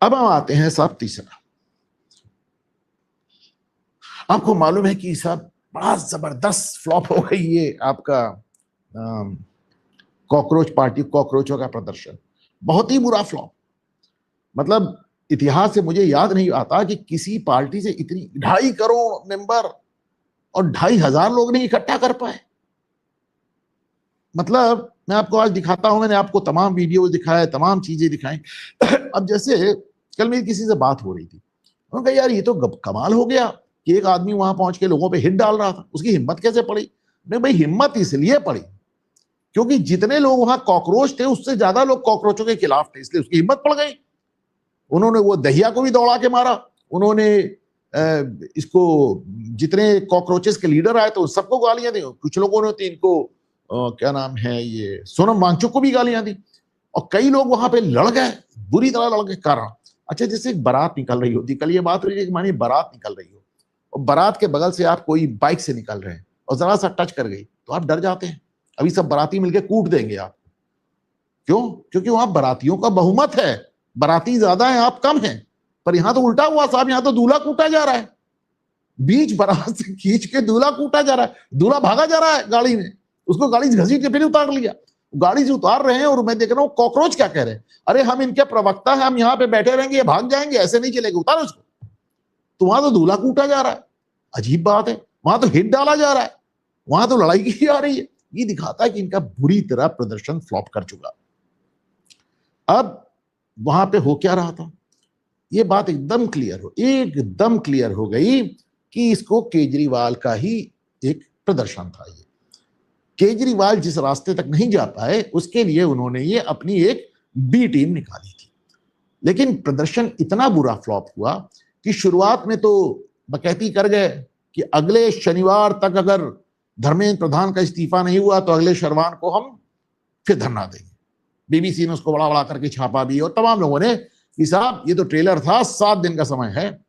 अब हम आते हैं साहब तीसरा। आपको मालूम है कि साहब बड़ा जबरदस्त फ्लॉप हो गई ये आपका कॉकरोच पार्टी, कॉकरोचों का प्रदर्शन, बहुत ही बुरा फ्लॉप। मतलब इतिहास से मुझे याद नहीं आता कि किसी पार्टी से इतनी 2.5 करोड़ मेंबर और 2,500 लोग नहीं इकट्ठा कर पाए। मतलब मैं आपको आज दिखाता हूं, मैंने आपको तमाम वीडियो दिखाए, तमाम चीजें दिखाई। अब जैसे कल मेरी किसी से बात हो रही थी, उन्होंने कहा यार ये तो कमाल हो गया कि एक आदमी वहां पहुंच के लोगों पे हिट डाल रहा था, उसकी हिम्मत कैसे पड़ी? नहीं भाई, हिम्मत इसलिए पड़ी क्योंकि जितने लोग वहां कॉकरोच थे उससे ज्यादा लोग कॉकरोचों के खिलाफ थे, इसलिए उसकी हिम्मत पड़ गई। उन्होंने वो दहिया को भी दौड़ा के मारा, उन्होंने इसको, जितने कॉकरोचेस के लीडर आए तो सबको गालियां दी। कुछ लोगों ने तो इनको क्या नाम है, ये सोनम वांगचुक को भी गालियां दी, और कई लोग वहां पे लड़ गए, बुरी तरह लड़ गए। कारण अच्छा, जैसे एक बारात निकल रही होती, कल ये बात हुई कि मानिए बारात निकल रही हो और बारात के बगल से आप कोई बाइक से निकल रहे हैं और जरा सा टच कर गई तो आप डर जाते हैं, अभी सब बाराती मिलके कूट देंगे आप। क्यों? क्योंकि वहां बारातियों का बहुमत है, बाराती ज्यादा है, आप कम हैं। पर यहां तो उल्टा हुआ साहब, यहां तो दूल्हा कूटा जा रहा है, बीच बारात से खींच के दूल्हा कूटा जा रहा है, दूल्हा भागा जा रहा है गाड़ी में, उसको गाड़ी से घसीट के फिर उतार लिया। गाड़ी से उतार रहे हैं और मैं देख रहा हूं कॉकरोच क्या कह रहे हैं, अरे हम इनके प्रवक्ता हैं, हम यहां पे बैठे रहेंगे, ये भाग जाएंगे, ऐसे नहीं चलेगा, उतारो उसको। तो वहां तो दूल्हा कूटा जा रहा है, अजीब बात है। वहां तो हिट डाला जा रहा है, वहां तो लड़ाई की जा रही है। ये दिखाता है कि इनका बुरी तरह प्रदर्शन फ्लॉप कर चुका। अब वहां पे हो क्या रहा था, ये बात एकदम क्लियर हो गई कि इसको केजरीवाल का ही एक प्रदर्शन था। ये केजरीवाल जिस रास्ते तक नहीं जा पाए उसके लिए उन्होंने ये अपनी एक बी टीम निकाली थी। लेकिन प्रदर्शन इतना बुरा फ्लॉप हुआ कि शुरुआत में तो बकैती कर गए कि अगले शनिवार तक अगर धर्मेंद्र प्रधान का इस्तीफा नहीं हुआ तो अगले शनिवार को हम फिर धरना देंगे। बीबीसी ने उसको बड़ा बड़ा करके छापा भी, और तमाम लोगों ने कि साहब ये तो ट्रेलर था, 7 दिन का समय है।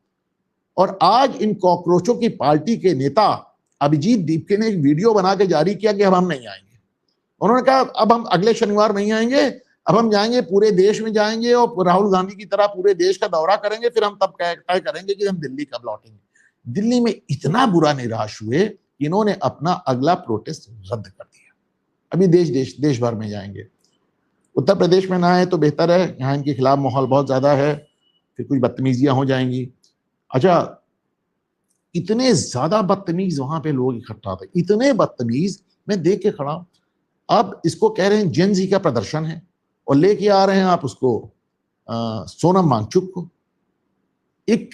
और आज इन कॉकरोचों की पार्टी के नेता अभिजीत दीपके ने एक वीडियो बना के जारी किया कि अब हम नहीं आएंगे। उन्होंने कहा अब हम अगले शनिवार नहीं आएंगे, अब हम जाएंगे पूरे देश में जाएंगे और राहुल गांधी की तरह पूरे देश का दौरा करेंगे, फिर हम तब तय करेंगे कि हम दिल्ली कब लौटेंगे। दिल्ली में इतना बुरा निराश हुए कि इन्होंने अपना अगला प्रोटेस्ट रद्द कर दिया। अभी देश भर में जाएंगे। उत्तर प्रदेश में ना आए तो बेहतर है, यहाँ इनके खिलाफ माहौल बहुत ज्यादा है, फिर कुछ बदतमीजियां हो जाएंगी। अच्छा, इतने ज्यादा बदतमीज वहां पे लोग इकट्ठा थे, इतने बदतमीज, मैं देख के खड़ा। अब इसको कह रहे हैं जेन जी का प्रदर्शन है और लेके आ रहे हैं आप उसको सोनम वांगचुक को। एक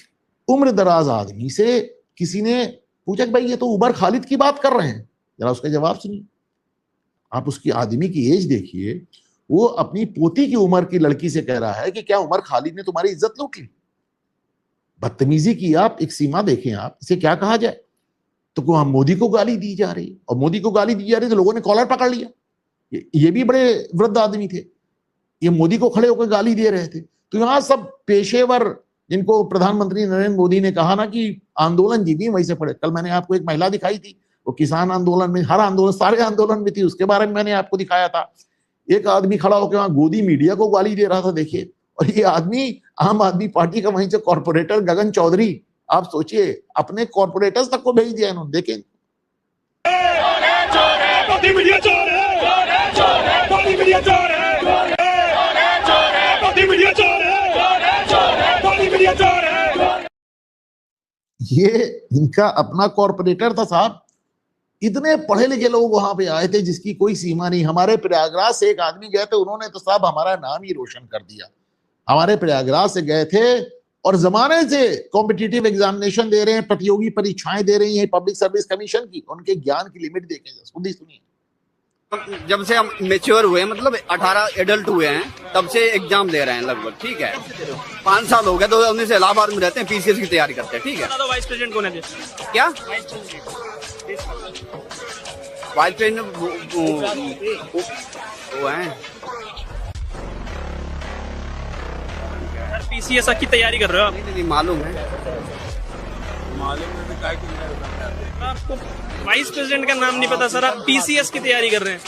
उम्र दराज आदमी से किसी ने पूछा कि भाई ये तो उमर खालिद की बात कर रहे हैं, जरा उसका जवाब सुनिए। आप उसकी आदमी की एज देखिए, वो अपनी पोती की उम्र की लड़की से कह रहा है कि क्या उमर खालिद ने तुम्हारी इज्जत लूट ली। बदतमीजी की आप एक सीमा देखें, आप इसे क्या कहा जाए। तो वहां मोदी को गाली दी जा रही, और मोदी को गाली दी जा रही तो लोगों ने कॉलर पकड़ लिया। ये भी बड़े वृद्ध आदमी थे, ये मोदी को खड़े होकर गाली दे रहे थे। तो यहाँ सब पेशेवर, जिनको प्रधानमंत्री नरेंद्र मोदी ने कहा ना कि आंदोलन जीती, वहीं से पड़े। कल मैंने आपको एक महिला दिखाई थी, वो किसान आंदोलन में, हर आंदोलन, सारे आंदोलन में थी, उसके बारे में मैंने आपको दिखाया था। एक आदमी खड़ा होकर वहां गोदी मीडिया को गाली दे रहा था, देखिए। और ये आदमी आम आदमी पार्टी का वहीं से कॉर्पोरेटर गगन चौधरी, आप सोचिए, अपने कॉर्पोरेटर्स तक को भेज दिया इन्होंने। देखें, ये इनका अपना कॉर्पोरेटर था साहब। इतने पढ़े लिखे लोग वहां पे आए थे जिसकी कोई सीमा नहीं। हमारे प्रयागराज से एक आदमी गए थे, उन्होंने तो साहब हमारा नाम ही रोशन कर दिया। हमारे प्रयागराज से गए थे और जमाने से कॉम्पिटिटिव एग्जामिनेशन दे रहे हैं, प्रतियोगी परीक्षाएं दे रही हैं पब्लिक सर्विस कमीशन की। उनके ज्ञान की लिमिट देखें, सुनिए। जब से हम मेच्योर हुए, मतलब 18 एडल्ट हुए हैं, तब से एग्जाम दे रहे हैं लगभग, ठीक है। 5 साल हो गए, 2019 से इलाहाबाद में रहते हैं, पीसीएस की तैयारी करते हैं, ठीक है। तो वाइस प्रेसिडेंट कौन है? क्या वाइस प्रेसिडेंट वो है पीसीएस की तैयारी कर रहे हो आप? नहीं मालूम है। आपको वाइस प्रेसिडेंट का नाम नहीं पता सर, आप पीसीएस की तैयारी कर रहे हैं।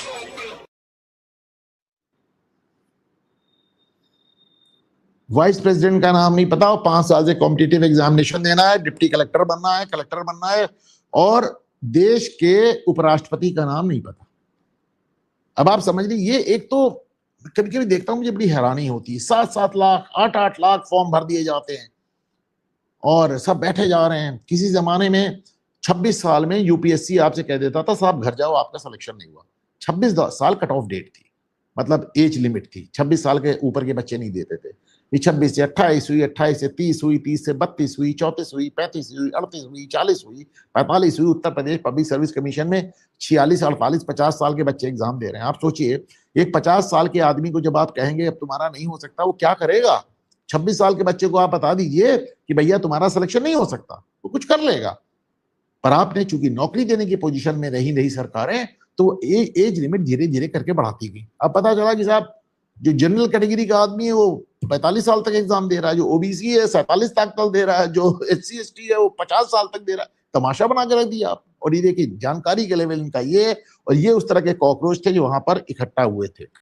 वाइस प्रेसिडेंट का नाम नहीं पता, और 5 साल से कॉम्पिटिटिव एग्जामिनेशन देना है, डिप्टी कलेक्टर बनना है, कलेक्टर बनना है, और देश के उपराष्ट्रपति का नाम नहीं पता। अब आप समझ लीजिए, ये एक तो कभी कभी देखता हूं मुझे बड़ी हैरानी होती है, 7-7 लाख 8-8 लाख फॉर्म भर दिए जाते हैं और सब बैठे जा रहे हैं। किसी जमाने में 26 साल में यूपीएससी आपसे कह देता था साहब घर जाओ, आपका सिलेक्शन नहीं हुआ। 26 साल कट ऑफ डेट थी, मतलब एज लिमिट थी, 26 साल के ऊपर के बच्चे नहीं देते थे। ये 26 से 28 हुई, 28 से 30 हुई, 30 से 32 हुई, 34 हुई, 35 हुई, 38 हुई, 40 हुई, 45 हुई। Uttar Pradesh public service commission में 46, 48, 50 साल के बच्चे एग्जाम दे रहे हैं। आप सोचिए, एक 50 साल के आदमी को जब आप कहेंगे अब तुम्हारा नहीं हो सकता, वो क्या करेगा? 26 साल के बच्चे को आप बता दीजिए कि भैया तुम्हारा सिलेक्शन नहीं हो सकता, वो कुछ कर लेगा। पर आपने चूंकि नौकरी देने की पोजीशन में रही सरकारें, तो एज लिमिट धीरे धीरे करके बढ़ाती गई। अब पता चला कि साहब जो जनरल कैटेगरी का आदमी है वो 45 साल तक एग्जाम दे रहा है, जो ओबीसी है 47 तक दे रहा है, जो एससी एसटी है वो 50 साल तक दे रहा है। तमाशा बना के रख दिया आप। और ये देखिए जानकारी के लेवल इनका ये, और ये उस तरह के कॉकरोच थे जो वहां पर इकट्ठा हुए थे।